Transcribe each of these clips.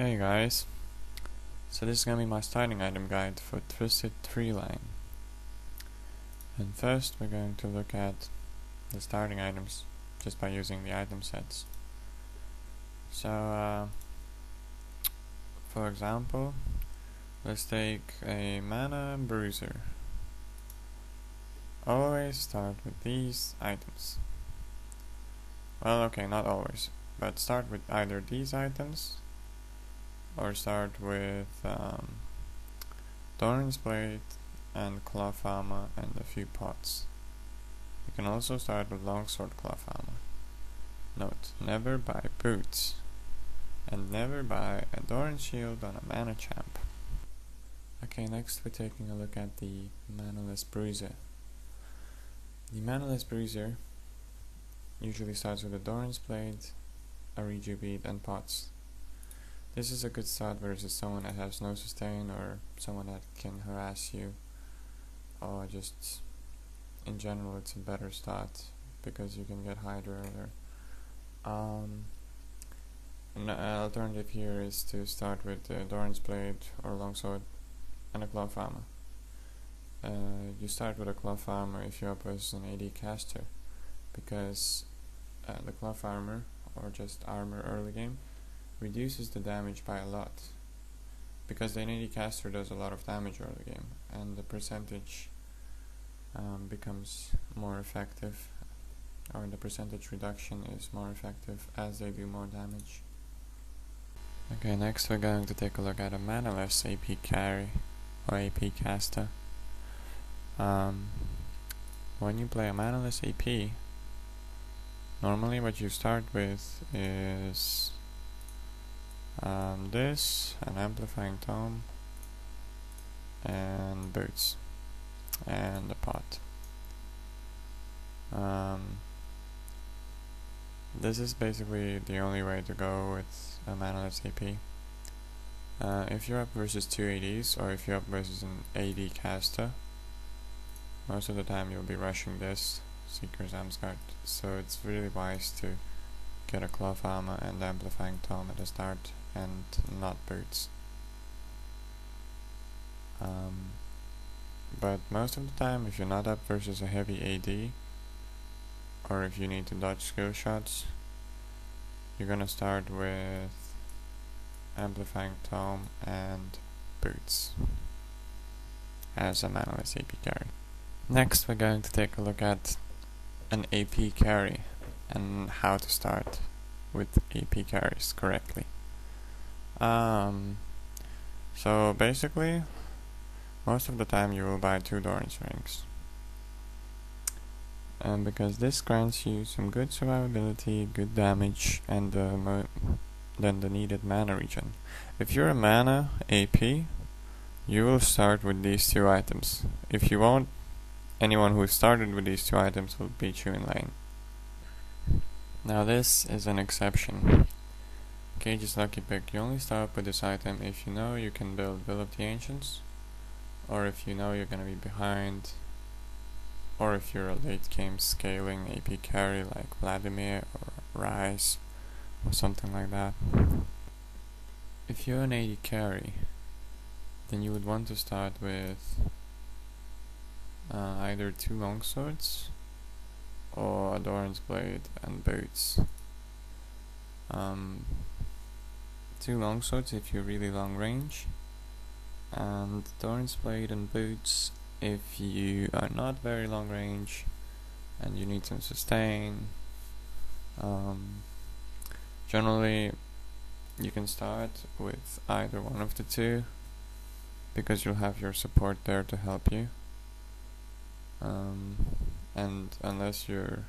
Hey guys, so this is gonna be my starting item guide for Twisted Tree Line. And first we're going to look at the starting items just by using the item sets. So for example, let's take a Mana Bruiser. Always start with these items. Well, okay, not always, but start with either these items or start with Doran's Blade and Cloth Armor and a few pots. You can also start with Longsword Cloth Armor. Note, never buy boots, and never buy a Doran Shield on a Mana Champ. Okay, next we're taking a look at the Manaless Bruiser. The Manaless Bruiser usually starts with a Doran's Blade, a Reju Bead and pots. This is a good start versus someone that has no sustain or someone that can harass you, or just in general it's a better start because you can get Hydra earlier. An alternative here is to start with Doran's Blade or Longsword and a Cloth Armor. You start with a Cloth Armor if you're up versus an AD caster, because the Cloth Armor, or just armor early game, reduces the damage by a lot, because the AD caster does a lot of damage early game, and the percentage becomes more effective, or the percentage reduction is more effective as they do more damage. Okay, next we're going to take a look at a Manaless AP carry, or AP caster. When you play a Manaless AP, normally what you start with is this, an Amplifying Tome, and boots, and a pot. This is basically the only way to go with a Manaless AP. If you're up versus two ADs, or if you're up versus an AD caster, most of the time you'll be rushing this, Seeker's Amscart, so it's really wise to get a Cloth Armor and Amplifying Tome at the start, and not boots. But most of the time, if you're not up versus a heavy AD, or if you need to dodge skill shots, you're gonna start with Amplifying Tome and boots as a Manaless AP carry. Next we're going to take a look at an AP carry and how to start with AP carries correctly. So basically, most of the time you will buy 2 Doran's Rings, because this grants you some good survivability, good damage, and then the needed mana regen. If you're a mana AP, you will start with these 2 items. If you won't, anyone who started with these 2 items will beat you in lane. Now this is an exception. Cage's Lucky Pick, you only start with this item if you know you can build Will of the Ancients, or if you know you're gonna be behind, or if you're a late game scaling AP carry like Vladimir or Rise or something like that. If you're an AD carry, then you would want to start with either 2 Longswords or a Doran's Blade and boots. 2 Longswords if you're really long range, and Doran's Blade and boots if you are not very long range and you need some sustain. Generally you can start with either one of the 2, because you'll have your support there to help you. And unless you're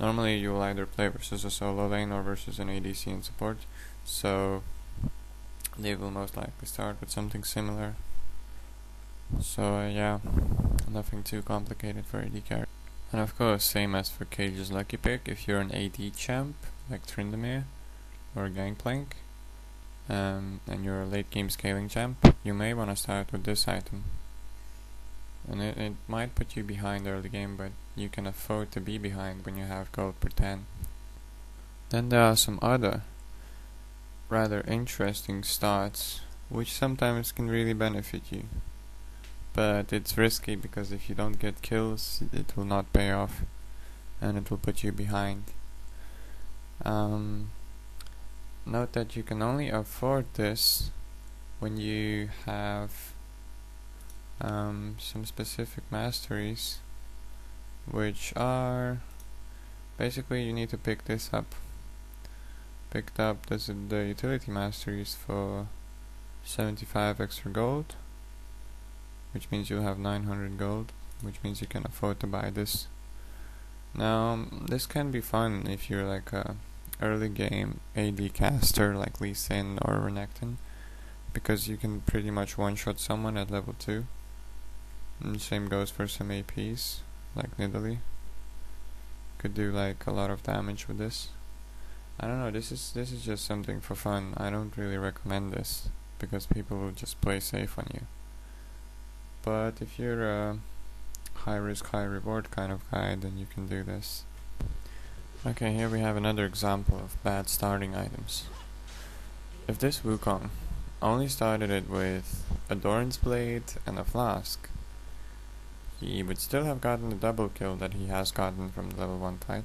normally you'll either play versus a solo lane or versus an ADC in support, so they will most likely start with something similar. So yeah, nothing too complicated for AD carry. And of course, same as for Cage's Lucky Pick, if you're an AD champ like Tryndamere or Gangplank, and you're a late game scaling champ, you may want to start with this item. And it might put you behind early game, but you can afford to be behind when you have gold per 10. Then there are some other rather interesting starts, which sometimes can really benefit you. But it's risky because if you don't get kills, it will not pay off, and it will put you behind. Note that you can only afford this when you have some specific masteries, which are basically you need to pick this up. Picked up the utility masteries for 75 extra gold, which means you'll have 900 gold, which means you can afford to buy this. Now, this can be fun if you're like a early game AD caster like Lee Sin or Renekton, because you can pretty much one-shot someone at level 2. And the same goes for some APs, like Nidalee. Could do like a lot of damage with this. I don't know, this is just something for fun. I don't really recommend this, because people will just play safe on you. But if you're a high risk, high reward kind of guy, then you can do this. Okay, here we have another example of bad starting items. If this Wukong only started it with a Doran's Blade and a Flask, he would still have gotten the double kill that he has gotten from the level 1 fight,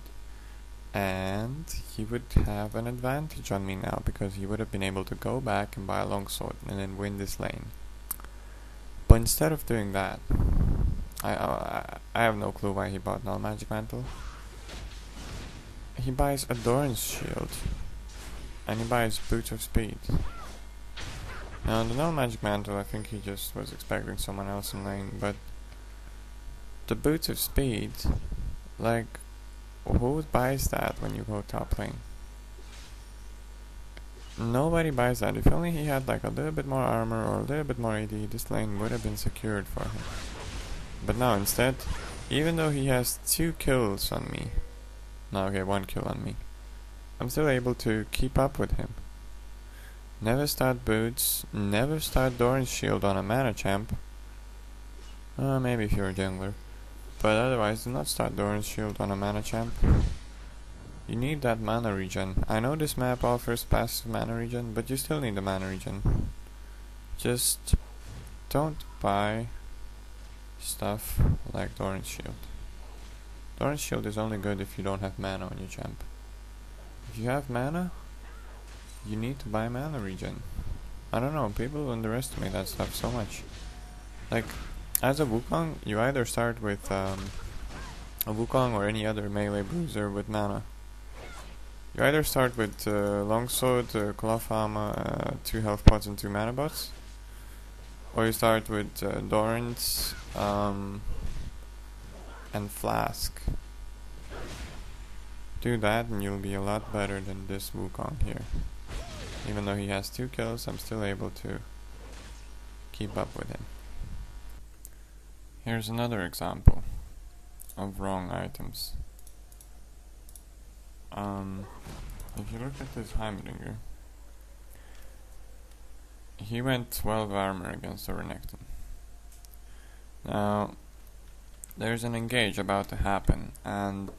and he would have an advantage on me now, because he would have been able to go back and buy a longsword and then win this lane. But instead of doing that, I have no clue why he bought Null Magic Mantle. He buys a Doran's Shield, and he buys Boots of Speed. Now the Null Magic Mantle, I think he just was expecting someone else in lane, but the Boots of Speed, like, who buys that when you go top lane? Nobody buys that. If only he had like a little bit more armor or a little bit more AD, this lane would have been secured for him. But now instead, even though he has 2 kills on me, no, okay, 1 kill on me, I'm still able to keep up with him. Never start Boots, never start Doran's Shield on a mana champ. Maybe if you're a jungler. But otherwise, do not start Doran's Shield on a mana champ. You need that mana regen. I know this map offers passive mana regen, but you still need the mana regen. Just don't buy stuff like Doran's Shield. Doran's Shield is only good if you don't have mana on your champ. If you have mana, you need to buy mana regen. I don't know, people underestimate that stuff so much. Like, as a Wukong, you either start with a Wukong or any other melee bruiser with mana. You either start with Longsword, Cloth Armor, 2 health pots and 2 mana bots, or you start with Doran's and Flask. Do that and you'll be a lot better than this Wukong here. Even though he has 2 kills, I'm still able to keep up with him. Here's another example of wrong items. If you look at this Heimerdinger, he went 12 armor against a Renekton. Now, there's an engage about to happen, and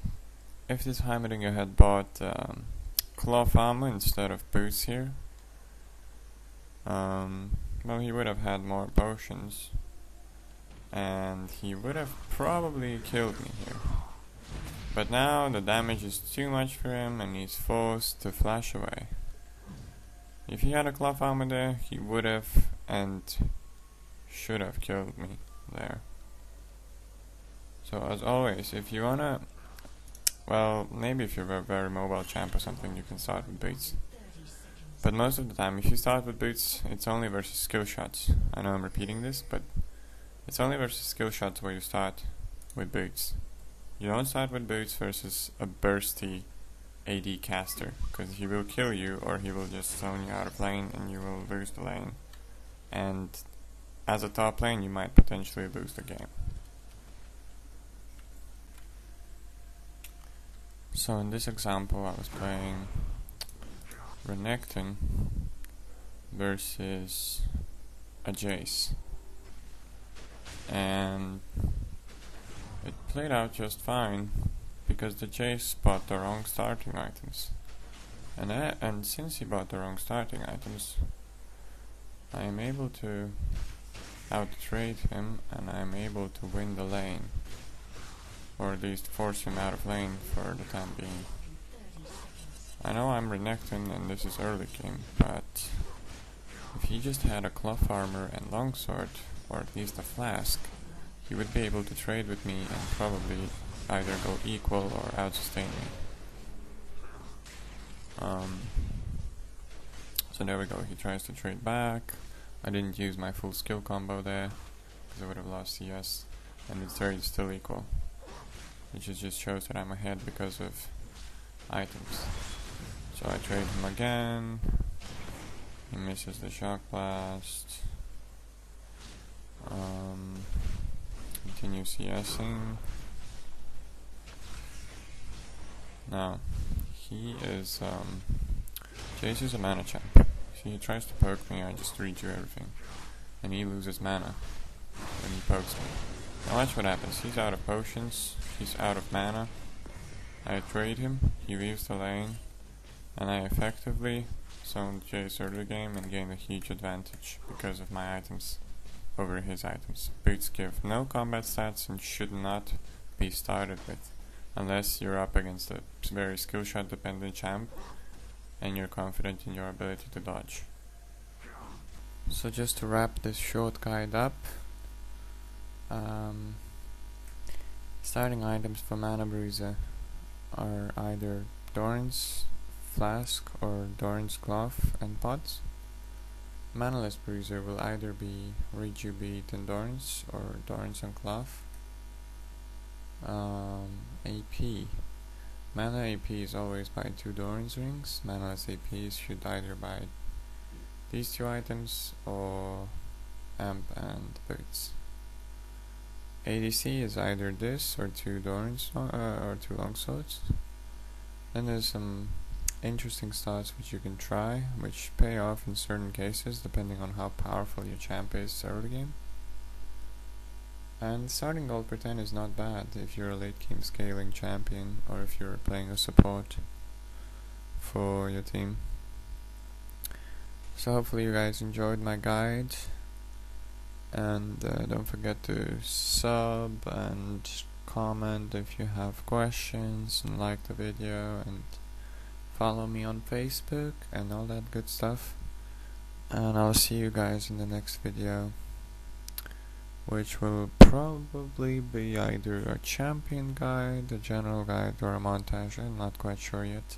if this Heimerdinger had bought cloth armor instead of boots here, well, he would have had more potions, and he would have probably killed me here. But now the damage is too much for him and he's forced to flash away. If he had a cloth armor there, he would have and should have killed me there. So as always, if you wanna, well, maybe if you're a very mobile champ or something, you can start with boots. But most of the time, if you start with boots, it's only versus skill shots. I know I'm repeating this, but it's only versus skill shots where you start with boots. You don't start with boots versus a bursty AD caster, because he will kill you or he will just zone you out of lane and you will lose the lane. And as a top lane, you might potentially lose the game. So in this example, I was playing Renekton versus a Jace, and it played out just fine because the Jace bought the wrong starting items. And since he bought the wrong starting items, I am able to out-trade him, and I am able to win the lane, or at least force him out of lane for the time being. I know I'm Renekton and this is early game, but if he just had a cloth armor and longsword, or at least a flask, he would be able to trade with me and probably either go equal or out-sustain me. So there we go, he tries to trade back. I didn't use my full skill combo there, because I would have lost CS, and the trade is still equal. Which just shows that I'm ahead because of items. So I trade him again. He misses the shock blast. Continue CSing. Now, he is, Jace is a mana champ. If he tries to poke me, I just redo everything. And he loses mana when he pokes me. Now watch what happens. He's out of potions, he's out of mana. I trade him, he leaves the lane, and I effectively zoned Jace early game and gained a huge advantage because of my items over his items. Boots give no combat stats and should not be started with, unless you're up against a very skill shot dependent champ and you're confident in your ability to dodge. So just to wrap this short guide up, starting items for Mana Bruiser are either Doran's Flask or Doran's Cloth and Pots. Manaless Bruiser will either be Reju Beat and Doran's or Doran's and Cloth. AP. Mana AP is always buy 2 Doran's rings. Manaless APs should either buy these 2 items or Amp and Boots. ADC is either this or 2 Doran's or 2 Longswords. Then there's some interesting stats which you can try, which pay off in certain cases depending on how powerful your champ is early game. And starting gold per 10 is not bad if you're a late game scaling champion or if you're playing a support for your team. So hopefully you guys enjoyed my guide, and don't forget to sub and comment if you have questions, and like the video, and follow me on Facebook and all that good stuff. And I'll see you guys in the next video, which will probably be either a champion guide, a general guide, or a montage. I'm not quite sure yet.